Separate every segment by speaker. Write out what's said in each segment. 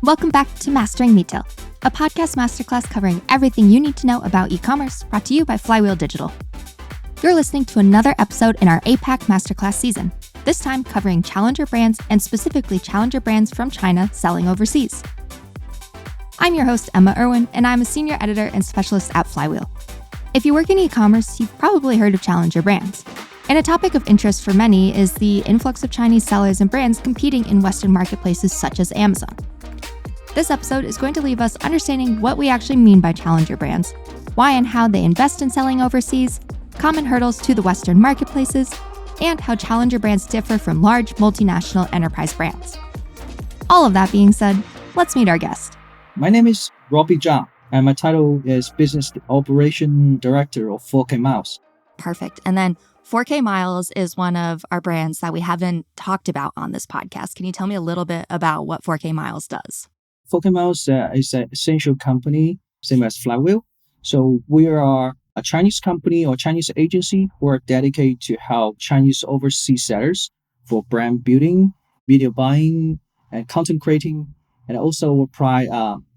Speaker 1: Welcome back to Mastering Retail, a podcast masterclass covering everything you need to know about e-commerce, brought to you by Flywheel Digital. You're listening to another episode in our APAC Masterclass season, this time covering challenger brands and specifically challenger brands from China selling overseas. I'm your host, Emma Irwin, and I'm a senior editor and specialist at Flywheel. If you work in e-commerce, you've probably heard of challenger brands. And a topic of interest for many is the influx of Chinese sellers and brands competing in Western marketplaces such as Amazon. This episode is going to leave us understanding what we actually mean by challenger brands, why and how they invest in selling overseas, common hurdles to the Western marketplaces, and how challenger brands differ from large multinational enterprise brands. All of that being said, let's meet our guest.
Speaker 2: My name is Robbie Zhang, and my title is Business Operation Director of 4K Miles.
Speaker 1: Perfect. And then 4K Miles is one of our brands that we haven't talked about on this podcast. Can you tell me a little bit about what 4K Miles does?
Speaker 2: 4K Miles is an essential company, same as Flywheel. So we are a Chinese company or Chinese agency who are dedicated to help Chinese overseas sellers for brand building, video buying, and content creating, and also we provide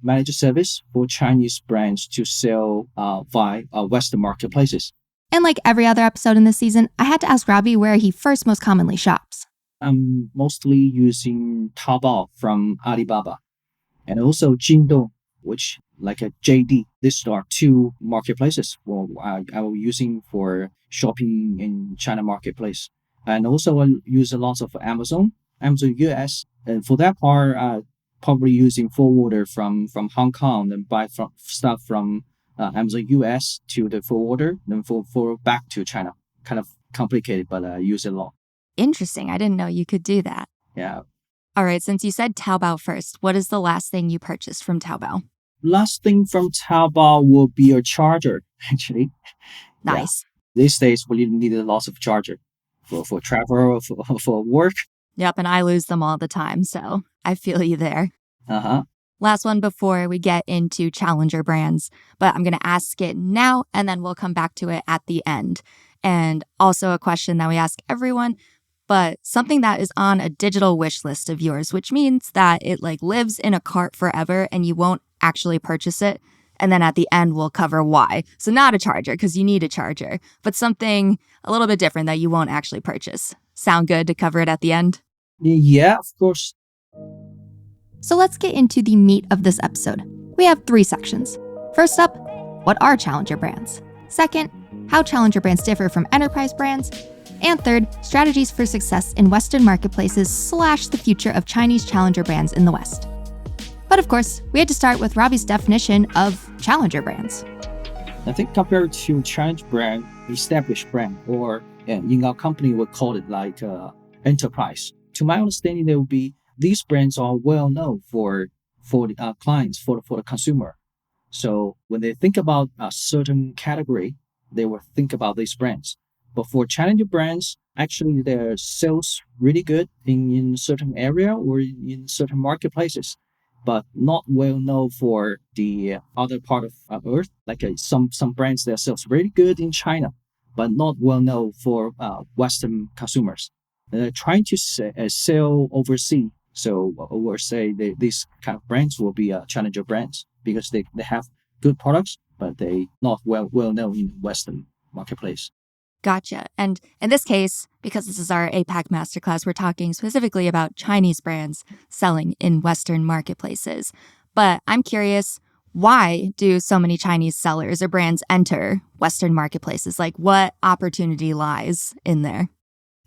Speaker 2: managed service for Chinese brands to sell via Western marketplaces.
Speaker 1: And like every other episode in this season, I had to ask Robbie where he first most commonly shops.
Speaker 2: I'm mostly using Taobao from Alibaba. And also Jingdong, which like a JD. These are two marketplaces I was using for shopping in China marketplace. And also I use a lot of Amazon US. And for that part, probably using forwarder from Hong Kong and buy stuff from Amazon US to the forwarder, then for back to China. Kind of complicated, but I use it a lot.
Speaker 1: Interesting. I didn't know you could do that.
Speaker 2: Yeah.
Speaker 1: All right, since you said Taobao first, what is the last thing you purchased from Taobao?
Speaker 2: Last thing from Taobao will be a charger, actually.
Speaker 1: Nice.
Speaker 2: Yeah. These days, we need a lot of charger for travel, for work.
Speaker 1: Yep, and I lose them all the time, so I feel you there.
Speaker 2: Uh-huh.
Speaker 1: Last one before we get into challenger brands, but I'm going to ask it now, and then we'll come back to it at the end. And also a question that we ask everyone, but something that is on a digital wish list of yours, which means that it lives in a cart forever and you won't actually purchase it. And then at the end, we'll cover why. So not a charger because you need a charger, but something a little bit different that you won't actually purchase. Sound good to cover it at the end?
Speaker 2: Yeah, of course.
Speaker 1: So let's get into the meat of this episode. We have 3 sections. First up, what are challenger brands? Second, how challenger brands differ from enterprise brands. And third, strategies for success in Western marketplaces / the future of Chinese challenger brands in the West. But of course, we had to start with Robbie's definition of challenger brands.
Speaker 2: I think compared to challenge brand, established brand, or in our company, we call it like enterprise. To my understanding, there will be these brands are well known for the clients, for the consumer. So when they think about a certain category, they will think about these brands. But for challenger brands, actually their sales really good in certain area or in certain marketplaces, but not well known for the other part of Earth. Like some brands, their sales really good in China, but not well known for Western consumers. They're trying to sell overseas. So we'll say these kind of brands will be challenger brands because they have good products, but they not well known in Western marketplace.
Speaker 1: Gotcha. And in this case, because this is our APAC Masterclass, we're talking specifically about Chinese brands selling in Western marketplaces. But I'm curious, why do so many Chinese sellers or brands enter Western marketplaces? Like, what opportunity lies in there?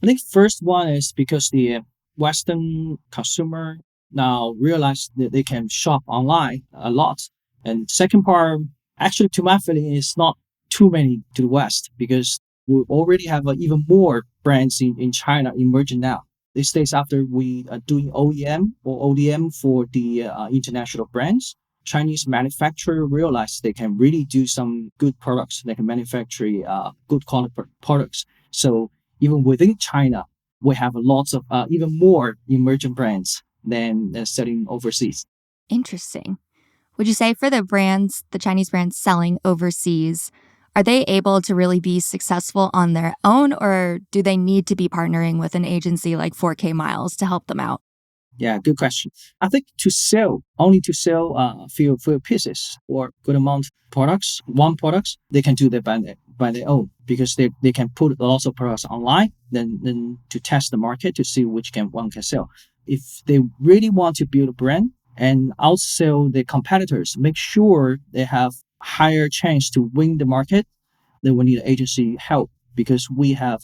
Speaker 2: I think first one is because the Western consumer now realize that they can shop online a lot. And second part, actually, to my feeling, is not too many to the West because we already have even more brands in China emerging now. These days, after we are doing OEM or ODM for the international brands, Chinese manufacturer realize they can really do some good products. They can manufacture good quality products. So even within China, we have lots of even more emerging brands than selling overseas.
Speaker 1: Interesting. Would you say for the brands, the Chinese brands selling overseas, Are they able to really be successful on their own, or do they need to be partnering with an agency like 4K Miles to help them out?
Speaker 2: Yeah, good question. I think only to sell few pieces or good amount products, one products, they can do that by their own because they can put lots of products online, then to test the market to see which one can sell. If they really want to build a brand and outsell their competitors, make sure they have higher chance to win the market, then we need agency help because we have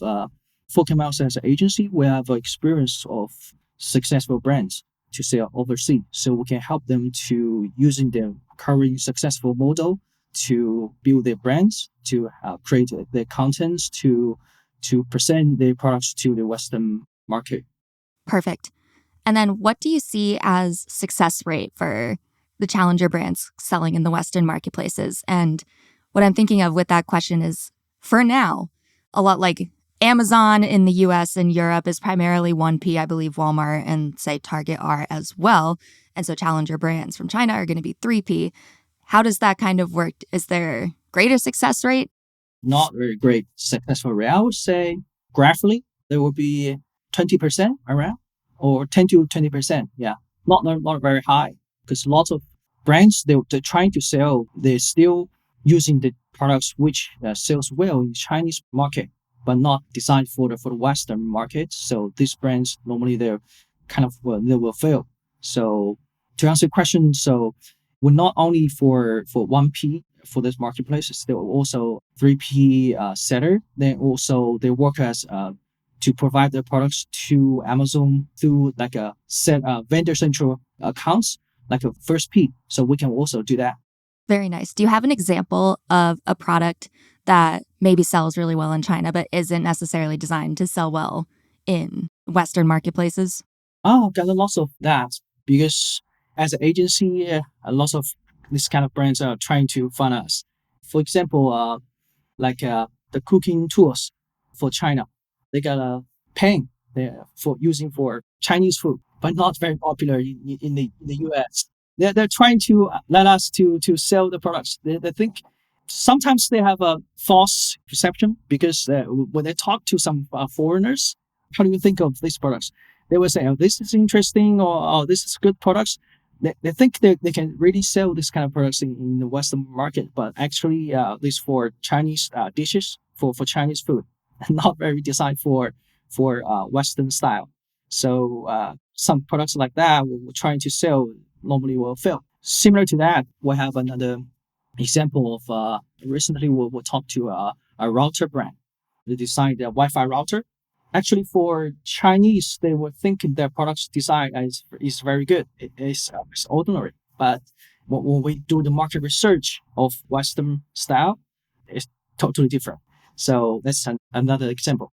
Speaker 2: Focus as an agency, we have experience of successful brands to sell overseas. So we can help them to using their current successful model to build their brands, to create their contents, to present their products to the Western market.
Speaker 1: Perfect. And then what do you see as success rate for the challenger brands selling in the Western marketplaces? And what I'm thinking of with that question is, for now, a lot like Amazon in the US and Europe is primarily 1P. I believe Walmart and, say, Target are as well. And so challenger brands from China are going to be 3P. How does that kind of work? Is there greater success rate?
Speaker 2: Not very great successful rate. I would say graphically, there will be 20% around or 10 to 20%. Yeah, not very high because lots of brands, they're trying to sell, they're still using the products which sells well in Chinese market, but not designed for the Western market. So these brands normally they're kind of they will fail. So to answer the question, so we're not only for 1P for this marketplaces, they will also 3P seller. Then also they work as to provide their products to Amazon through like a set vendor central accounts, like a first P. So we can also do that.
Speaker 1: Very nice. Do you have an example of a product that maybe sells really well in China, but isn't necessarily designed to sell well in Western marketplaces?
Speaker 2: Oh, got lots of that because as an agency, lots of this kind of brands are trying to fund us. For example, like the cooking tools for China, they got a pen there for using for Chinese food, but not very popular in the US. They're trying to let us to sell the products. They think sometimes they have a false perception because when they talk to some foreigners, how do you think of these products? They will say, "Oh, this is interesting," or "Oh, this is good products." They think they can really sell this kind of products in the Western market, but actually, this for Chinese dishes for Chinese food, not very designed for Western style. So some products like that we're trying to sell normally will fail. Similar to that, we have another example of recently we'll talk to a router brand. They designed a Wi-Fi router. Actually, for Chinese, they were thinking their product's design is very good. It's ordinary, but when we do the market research of Western style, it's totally different. So that's another example.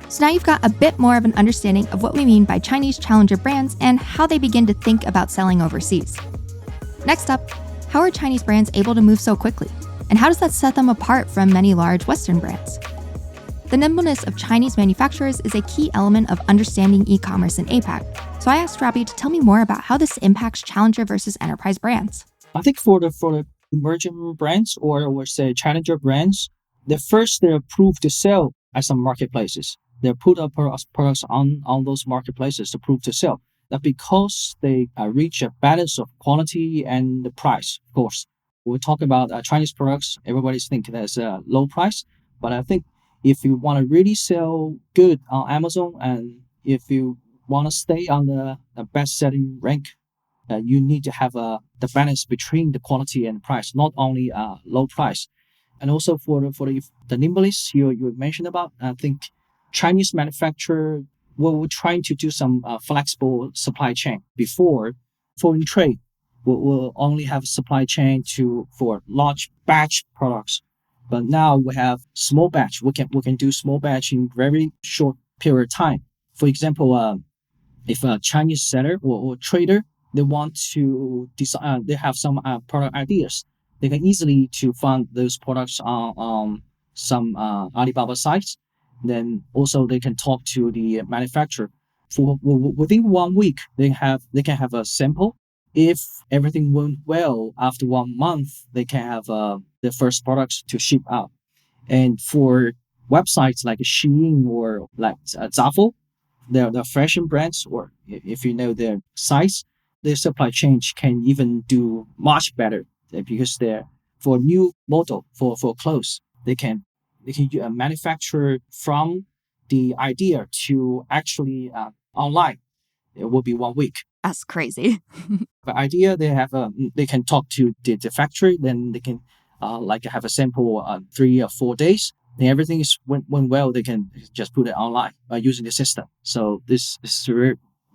Speaker 1: So now you've got a bit more of an understanding of what we mean by Chinese challenger brands and how they begin to think about selling overseas. Next up, how are Chinese brands able to move so quickly? And how does that set them apart from many large Western brands? The nimbleness of Chinese manufacturers is a key element of understanding e-commerce in APAC. So I asked Robbie to tell me more about how this impacts challenger versus enterprise brands.
Speaker 2: I think for the emerging brands or say challenger brands, they're approved to sell at some marketplaces. They put up products on those marketplaces to prove to sell. That because they reach a balance of quality and the price. Of course, when we talk about Chinese products, everybody's thinking there's a low price, but I think if you want to really sell good on Amazon and if you want to stay on the best-selling rank, you need to have the balance between the quality and price, not only low price. And also for the nimbleness you mentioned about, I think Chinese manufacturer were trying to do some flexible supply chain before. Foreign trade will only have a supply chain for large batch products, but now we have small batch. We can do small batch in very short period of time. For example, if a Chinese seller or trader they want to design, they have some product ideas. They can easily to find those products on some Alibaba sites. Then also they can talk to the manufacturer. Within 1 week, they can have a sample. If everything went well, after 1 month, they can have the first products to ship out. And for websites like Shein or like Zaful, the fashion brands, or if you know their size, their supply chain can even do much better because they're for new model for clothes, they can manufacture from the idea to actually online. It will be 1 week.
Speaker 1: That's crazy.
Speaker 2: The idea they can talk to the factory, then they can like have a sample 3 or 4 days. And everything is went well. They can just put it online by using the system. So this is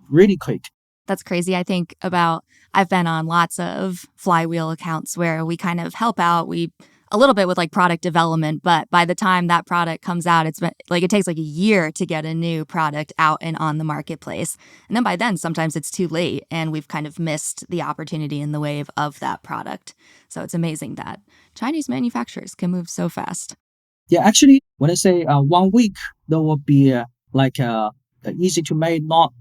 Speaker 2: really quick.
Speaker 1: That's crazy. I've been on lots of flywheel accounts where we kind of help out. We a little bit with like product development, but by the time that product comes out, it's been like it takes like a year to get a new product out and on the marketplace. And then by then, sometimes it's too late and we've kind of missed the opportunity in the wave of that product. So it's amazing that Chinese manufacturers can move so fast.
Speaker 2: Yeah, actually, when I say 1 week, there will be like easy to make, not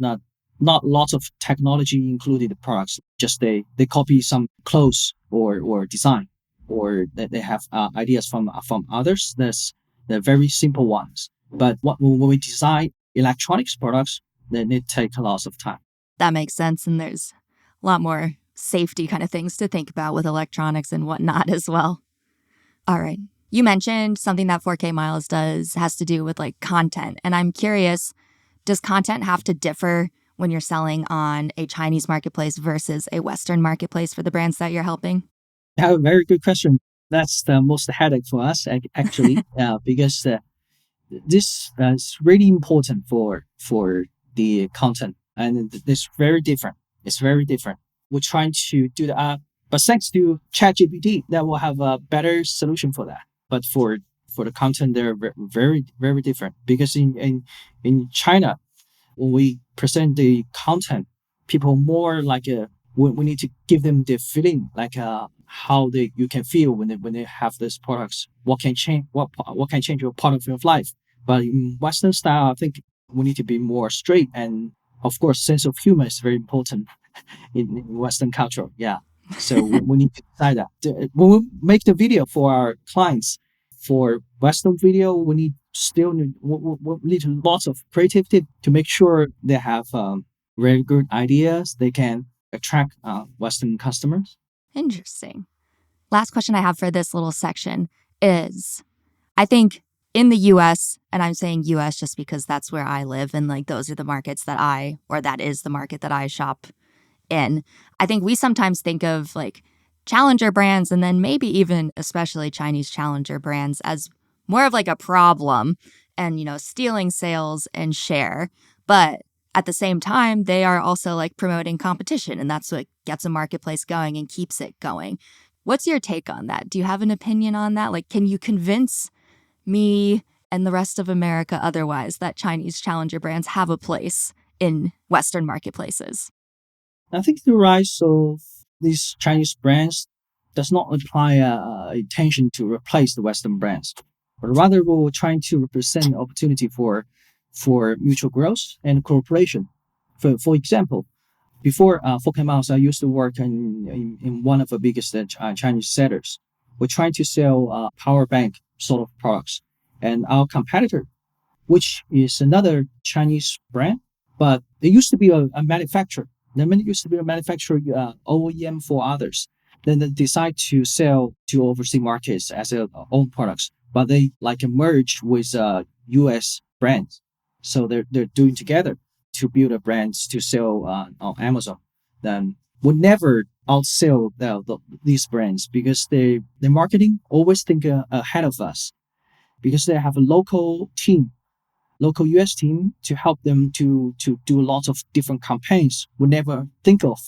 Speaker 2: lots of technology included the products. Just they copy some clothes or design, or that they have ideas from others. They're very simple ones. But when we design electronics products, then it takes a lot of time.
Speaker 1: That makes sense. And there's a lot more safety kind of things to think about with electronics and whatnot as well. All right. You mentioned something that 4K Miles does has to do with like content. And I'm curious, does content have to differ when you're selling on a Chinese marketplace versus a Western marketplace for the brands that you're helping?
Speaker 2: Yeah, very good question. That's the most headache for us actually, because this is really important for the content, and it's very different. It's very different. We're trying to do that, but thanks to ChatGPT, that will have a better solution for that. But for the content, they're very very different because in China, when we present the content, people more like we need to give them the feeling like how you can feel when they have these products. What can change your part of your life. But in Western style, I think we need to be more straight, and of course, sense of humor is very important in Western culture. Yeah. So we need to decide that. When we make the video for our clients, for Western video, we need lots of creativity to make sure they have very good ideas. They can attract Western customers.
Speaker 1: Interesting. Last question I have for this little section is I think in the US, and I'm saying US just because that's where I live and like those are the markets that is the market that I shop in. I think we sometimes think of like challenger brands and then maybe even especially Chinese challenger brands as more of like a problem and, stealing sales and share. But at the same time, they are also like promoting competition and that's what gets a marketplace going and keeps it going. What's your take on that? Do you have an opinion on that? Like, can you convince me and the rest of America otherwise that Chinese challenger brands have a place in Western marketplaces?
Speaker 2: I think the rise of these Chinese brands does not imply intention to replace the Western brands, but rather we're trying to represent opportunity for mutual growth and cooperation. For example, before 4K Miles, I used to work in one of the biggest Chinese sellers. We're trying to sell power bank sort of products, and our competitor, which is another Chinese brand, but it used to be a manufacturer. Then it used to be a manufacturer OEM for others. Then they decide to sell to overseas markets as their own products, but they like merge with US brands. So they're doing together to build a brands to sell on Amazon. Then would never outsell these brands because their marketing always think ahead of us because they have a local US team to help them to do lots of different campaigns we never think of.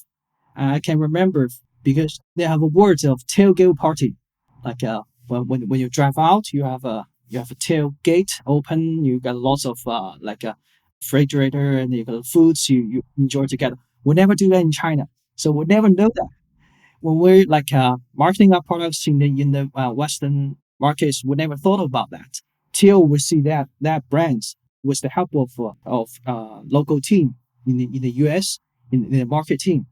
Speaker 2: I can remember because they have a word of tailgate party. Like when you drive out, you have a tailgate open. You got lots of like a refrigerator and you got foods you enjoy together. We never do that in China, so we never know that when we're like marketing our products in the Western markets. We never thought about that till we see that brands with the help of local team in the US in the market team.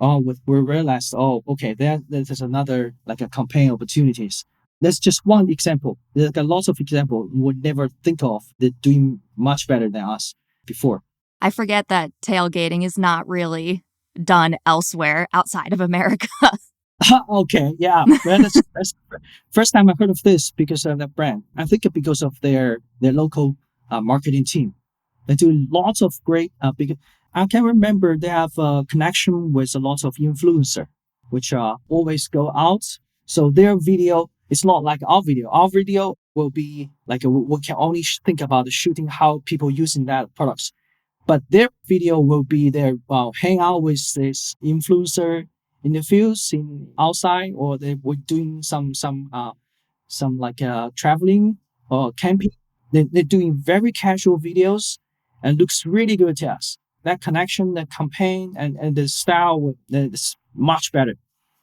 Speaker 2: We realized, oh, okay, there's another like a campaign opportunities That's just one example. There's a lot of examples we would never think of. They're doing much better than us before.
Speaker 1: I forget that tailgating is not really done elsewhere outside of America.
Speaker 2: Okay, yeah. Well, that's first time I heard of this because of that brand. I think because of their local marketing team. They do lots of great. Because I can remember they have a connection with a lot of influencer, which always go out. So their video is not like our video. Our video will be like we can only think about the shooting how people using that products, but their video will be their hang out with this influencer in the fields in outside, or they were doing some like traveling or camping. They're doing very casual videos and looks really good to us. That connection, the campaign, and the style is much better.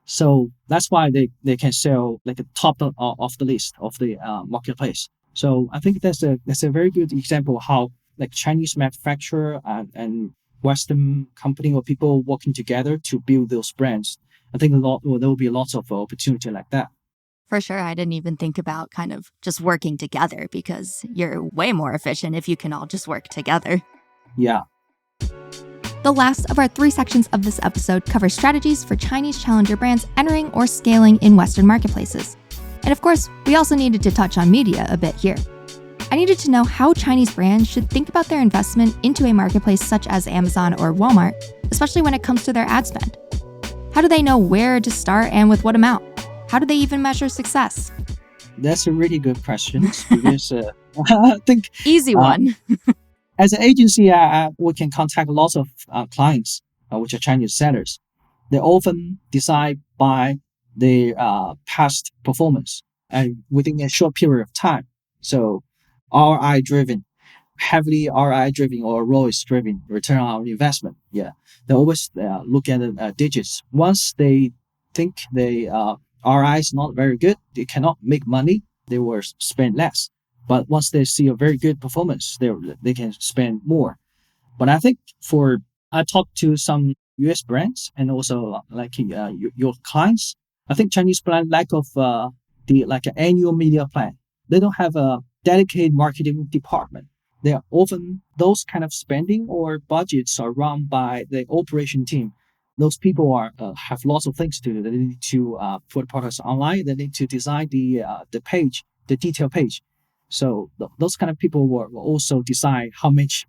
Speaker 2: So that's why they can sell like a top of the list of the marketplace. So I think that's a very good example how like Chinese manufacturer and Western company or people working together to build those brands. I think there will be lots of opportunity like that.
Speaker 1: For sure, I didn't even think about kind of just working together because you're way more efficient if you can all just work together.
Speaker 2: Yeah.
Speaker 1: The last of our 3 sections of this episode covers strategies for Chinese challenger brands entering or scaling in Western marketplaces. And of course, we also needed to touch on media a bit here. I needed to know how Chinese brands should think about their investment into a marketplace such as Amazon or Walmart, especially when it comes to their ad spend. How do they know where to start and with what amount? How do they even measure success?
Speaker 2: That's a really good question because I think
Speaker 1: Easy one.
Speaker 2: as an agency, we can contact lots of clients, which are Chinese sellers. They often decide by their past performance and within a short period of time. So RI driven, heavily RI driven or ROIs driven, return on investment. Yeah, they always look at the digits. Once they think the RI is not very good, they cannot make money, they will spend less. But once they see a very good performance, they can spend more. But I think for I talked to some US brands and also like your clients. I think Chinese brand lack of the like an annual media plan. They don't have a dedicated marketing department. They are often those kind of spending or budgets are run by the operation team. Those people are have lots of things to do. They need to put products online. They need to design the page, the detail page. So those kind of people will also decide how much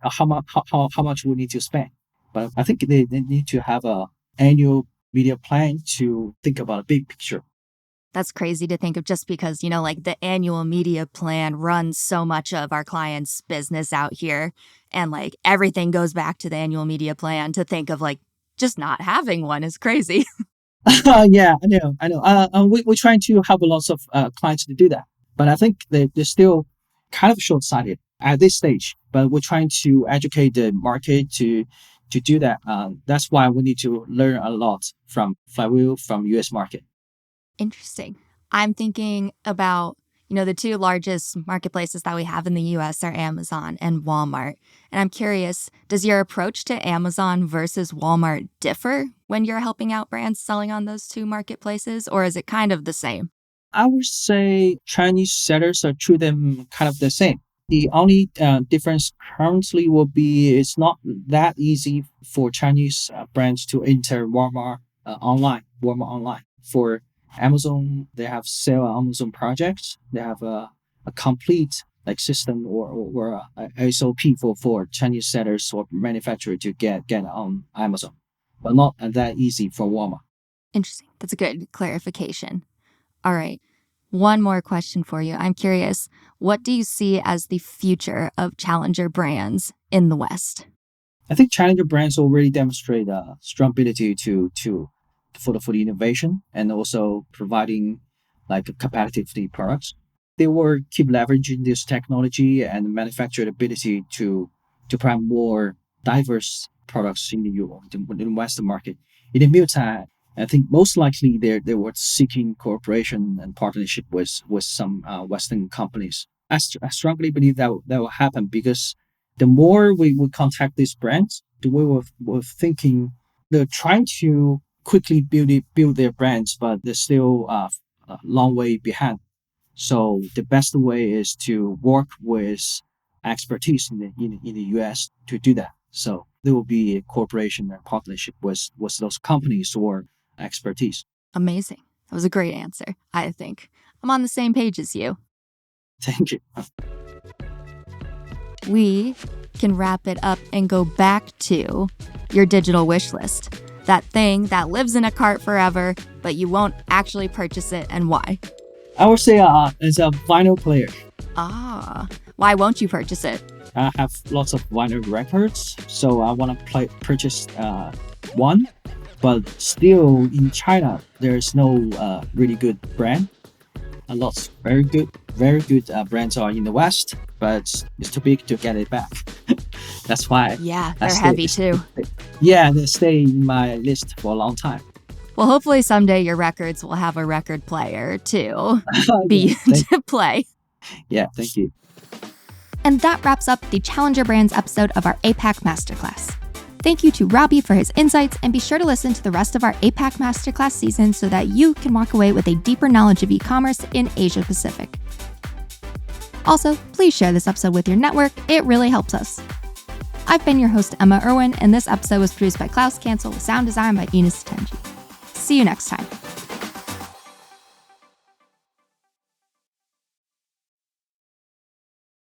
Speaker 2: we need to spend. But I think they need to have a annual media plan to think about a big picture.
Speaker 1: That's crazy to think of just because, like the annual media plan runs so much of our clients' business out here. And like everything goes back to the annual media plan. To think of like just not having one is crazy.
Speaker 2: Yeah, I know. We're trying to help lots of clients to do that. But I think they're still kind of short-sighted at this stage. But we're trying to educate the market to do that. That's why we need to learn a lot from Flywheel, from US market.
Speaker 1: Interesting. I'm thinking about, the 2 largest marketplaces that we have in the US are Amazon and Walmart. And I'm curious, does your approach to Amazon versus Walmart differ when you're helping out brands selling on those 2 marketplaces, or is it kind of the same?
Speaker 2: I would say Chinese sellers are treat them kind of the same. The only difference currently will be it's not that easy for Chinese brands to enter Walmart online. For Amazon, they have sell Amazon projects. They have a complete like system or a SOP for Chinese sellers or manufacturer to get on Amazon, but not that easy for Walmart.
Speaker 1: Interesting. That's a good clarification. All right. One more question for you. I'm curious, what do you see as the future of challenger brands in the West?
Speaker 2: I think challenger brands already demonstrate a strong ability for the innovation and also providing like competitive products. They will keep leveraging this technology and manufacturing ability to provide more diverse products in the Western market. In the meantime, I think most likely they were seeking cooperation and partnership with some Western companies. I strongly believe that will happen because the more we contact these brands, the way we're thinking they're trying to quickly build their brands, but they're still a long way behind. So the best way is to work with expertise in the US to do that. So there will be a cooperation and partnership with those companies or expertise.
Speaker 1: Amazing. That was a great answer, I think. I'm on the same page as you.
Speaker 2: Thank you.
Speaker 1: We can wrap it up and go back to your digital wish list. That thing that lives in a cart forever, but you won't actually purchase it, and why?
Speaker 2: I would say as a vinyl player.
Speaker 1: Why won't you purchase it?
Speaker 2: I have lots of vinyl records, so I want to purchase one. But still, in China, there's no really good brand. Lots very good brands are in the West, but it's too big to get it back. That's why.
Speaker 1: Yeah, they're heavy too.
Speaker 2: Yeah, they stay in my list for a long time.
Speaker 1: Well, hopefully someday your records will have a record player to to play.
Speaker 2: Yeah, thank you.
Speaker 1: And that wraps up the Challenger Brands episode of our APAC Masterclass. Thank you to Robbie for his insights, and be sure to listen to the rest of our APAC Masterclass season so that you can walk away with a deeper knowledge of e-commerce in Asia Pacific. Also, please share this episode with your network. It really helps us. I've been your host, Emma Irwin, and this episode was produced by Klaus Cancel with sound design by Enos Tenji. See you next time.